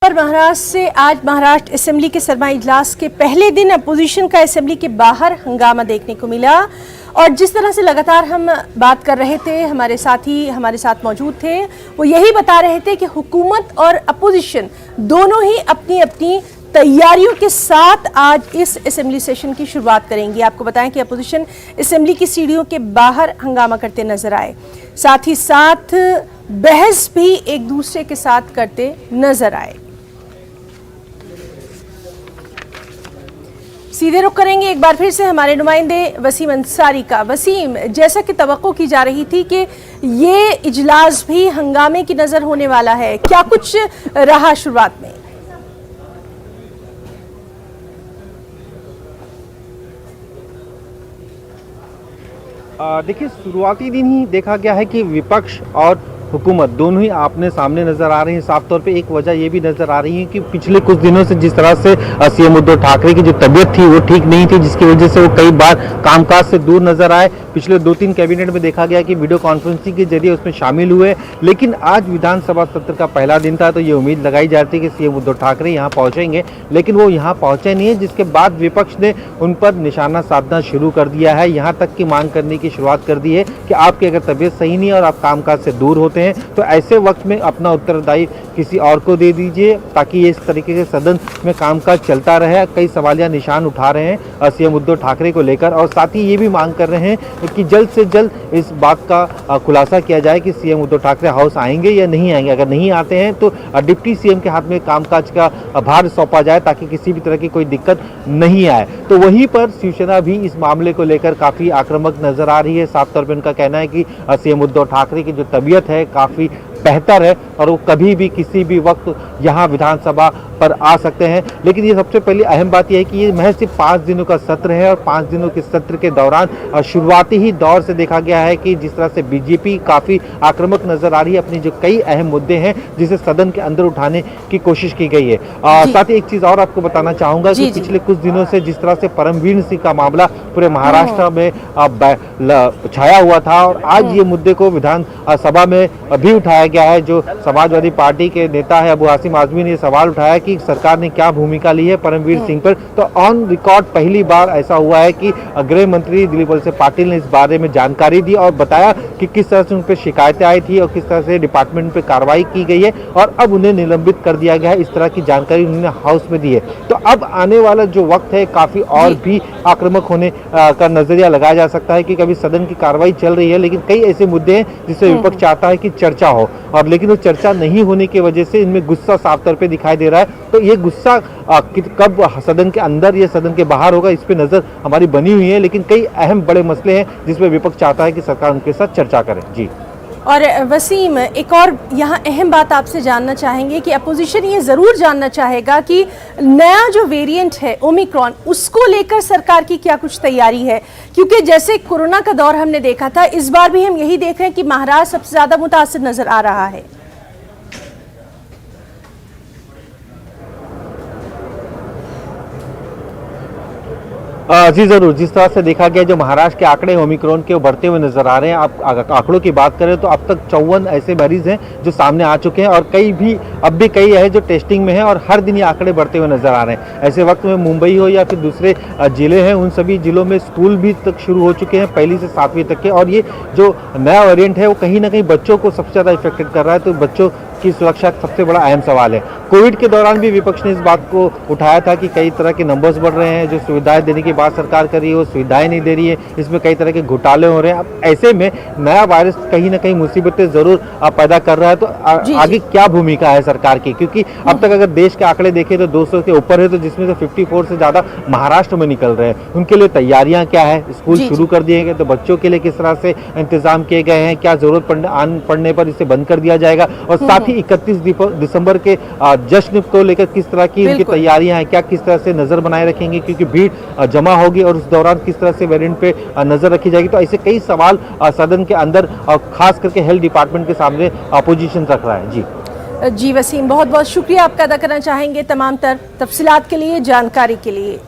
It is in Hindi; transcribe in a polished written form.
पर महाराष्ट्र से आज महाराष्ट्र असेंबली के सरमाई इजलास के पहले दिन अपोजिशन का असेंबली के बाहर हंगामा देखने को मिला। और जिस तरह से लगातार हम बात कर रहे थे, हमारे साथी हमारे साथ मौजूद थे, वो यही बता रहे थे कि हुकूमत और अपोजिशन दोनों ही अपनी अपनी तैयारियों के साथ आज इस असेंबली सेशन की शुरुआत करेंगी। आपको बताएं कि अपोजिशन असेंबली की सीढ़ियों के बाहर हंगामा करते नजर आए, साथ ही साथ बहस भी एक दूसरे के साथ करते नजर आए। सीधे रुख करेंगे एक बार फिर से हमारे नुमाइंदे वसीम अंसारी का। वसीम, जैसा कि तवक्को की जा रही थी कि ये इजलास भी हंगामे की नजर होने वाला है, क्या कुछ रहा शुरुआत में? देखिए, शुरुआती दिन ही देखा गया है कि विपक्ष और हुकूमत दोनों ही आमने सामने नजर आ रहे हैं। साफ तौर पे एक वजह ये भी नजर आ रही है कि पिछले कुछ दिनों से जिस तरह से सीएम उद्धव ठाकरे की जो तबीयत थी वो ठीक नहीं थी, जिसकी वजह से वो कई बार कामकाज से दूर नजर आए। पिछले 2-3 कैबिनेट में देखा गया कि वीडियो कॉन्फ्रेंसिंग के जरिए उसमें शामिल हुए, लेकिन आज विधानसभा सत्र का पहला दिन था तो ये उम्मीद लगाई जाती है कि सीएम उद्धव ठाकरे यहाँ पहुंचेंगे, लेकिन वो यहाँ पहुंचे नहीं है, जिसके बाद विपक्ष ने उन पर निशाना साधना शुरू कर दिया है। यहाँ तक की मांग करने की शुरुआत कर दी है कि आपकी अगर तबीयत सही नहीं है और आप कामकाज से दूर होते हैं तो ऐसे वक्त में अपना उत्तरदायित्व किसी और को दे दीजिए, ताकि ये इस तरीके से सदन में कामकाज चलता रहे। कई सवालिया निशान उठा रहे हैं सीएम उद्धव ठाकरे को लेकर, और साथ ही ये भी मांग कर रहे हैं कि जल्द से जल्द इस बात का खुलासा किया जाए कि सीएम उद्धव ठाकरे हाउस आएंगे या नहीं आएंगे। अगर नहीं आते हैं तो डिप्टी सीएम के हाथ में कामकाज का भार सौंपा जाए ताकि किसी भी तरह की कोई दिक्कत नहीं आए। तो वहीं पर शिवसेना भी इस मामले को लेकर काफ़ी आक्रामक नजर आ रही है। साफ तौर पर उनका कहना है कि सीएम उद्धव ठाकरे की जो तबीयत है काफ़ी बेहतर है और वो कभी भी किसी भी वक्त यहाँ विधानसभा पर आ सकते हैं। लेकिन ये सबसे पहली अहम बात यह है कि ये महज सिर्फ 5 दिनों का सत्र है, और 5 दिनों के सत्र के दौरान शुरुआती ही दौर से देखा गया है कि जिस तरह से बीजेपी काफ़ी आक्रामक नजर आ रही है, अपनी जो कई अहम मुद्दे हैं जिसे सदन के अंदर उठाने की कोशिश की गई है। साथ ही एक चीज़ और आपको बताना चाहूँगा कि पिछले कुछ दिनों से जिस तरह से परमवीर सिंह का मामला पूरे महाराष्ट्र में छाया हुआ था, और आज ये मुद्दे को विधानसभा में भी उठाया गया है। जो समाजवादी पार्टी के नेता है अबू हासिम आजमी ने सवाल उठाया कि सरकार ने क्या भूमिका ली है परमवीर सिंह पर। तो ऑन रिकॉर्ड पहली बार ऐसा हुआ है कि गृह मंत्री दिलीप वलसे पाटिल ने इस बारे में जानकारी दी और बताया कि किस तरह से उन पर शिकायतें आई थी और किस तरह से डिपार्टमेंट पे कार्रवाई की गई है, और अब उन्हें निलंबित कर दिया गया है। इस तरह की जानकारी उन्होंने हाउस में दी है। तो अब आने वाला जो वक्त है काफी और भी आक्रामक होने का नजरिया लगाया जा सकता है कि कभी सदन की कार्रवाई चल रही है, लेकिन कई ऐसे मुद्दे हैं जिससे विपक्ष चाहता है कि चर्चा हो, और लेकिन वो चर्चा नहीं होने की वजह से इनमें गुस्सा साफ तौर पे दिखाई दे रहा है। तो ये गुस्सा कब सदन के अंदर या सदन के बाहर होगा, इस पे नजर हमारी बनी हुई है। लेकिन कई अहम बड़े मसले हैं जिसमें विपक्ष चाहता है कि सरकार उनके साथ चर्चा करे। जी, और वसीम, एक और यहाँ अहम बात आपसे जानना चाहेंगे कि अपोजिशन ये ज़रूर जानना चाहेगा कि नया जो वेरिएंट है ओमिक्रॉन, उसको लेकर सरकार की क्या कुछ तैयारी है, क्योंकि जैसे कोरोना का दौर हमने देखा था, इस बार भी हम यही देख रहे हैं कि महाराष्ट्र सबसे ज़्यादा मुतासिर नज़र आ रहा है। जी जरूर, जिस तरह से देखा गया जो महाराष्ट्र के आंकड़े ओमिक्रॉन के बढ़ते हुए नजर आ रहे हैं। आप आंकड़ों की बात करें तो अब तक 54 ऐसे मरीज हैं जो सामने आ चुके हैं, और अब भी कई है जो टेस्टिंग में है, और हर दिन ये आंकड़े बढ़ते हुए नजर आ रहे हैं। ऐसे वक्त में मुंबई हो या फिर दूसरे जिले हैं, उन सभी जिलों में स्कूल भी तक शुरू हो चुके हैं, 1ली से 7वीं तक के। और ये जो नया वेरिएंट है वो कहीं ना कहीं बच्चों को सबसे ज़्यादा इफेक्टेड कर रहा है। तो बच्चों की सुरक्षा सबसे बड़ा अहम सवाल है। कोविड के दौरान भी विपक्ष ने इस बात को उठाया था कि कई तरह के नंबर्स बढ़ रहे हैं, जो सुविधाएं देने की बात सरकार कर रही है वो सुविधाएं नहीं दे रही है, इसमें कई तरह के घोटाले हो रहे हैं। अब ऐसे में नया वायरस कहीं ना कहीं मुसीबतें जरूर पैदा कर रहा है। तो आगे क्या भूमिका है सरकार की, क्योंकि अब तक अगर देश के आंकड़े देखें तो 200 के ऊपर है, तो जिसमें से 54 से ज़्यादा महाराष्ट्र में निकल रहे हैं। उनके लिए तैयारियां क्या है, स्कूल शुरू कर दिए गए तो बच्चों के लिए किस तरह से इंतजाम किए गए हैं, क्या जरूरत पड़ने पर इसे बंद कर दिया जाएगा, और साथ ही 31 दिसंबर के जश्न को लेकर किस तरह की उनकी तैयारियां हैं, क्या किस तरह से नजर बनाए रखेंगे, क्योंकि भीड़ जमा होगी और उस दौरान किस तरह से वेरिएंट पे नजर रखी जाएगी। तो ऐसे कई सवाल सदन के अंदर खास करके हेल्थ डिपार्टमेंट के सामने अपोजिशन रख रहा है। जी वसीम, बहुत बहुत शुक्रिया आपका अदा करना चाहेंगे तमाम तफसीलात के लिए, जानकारी के लिए।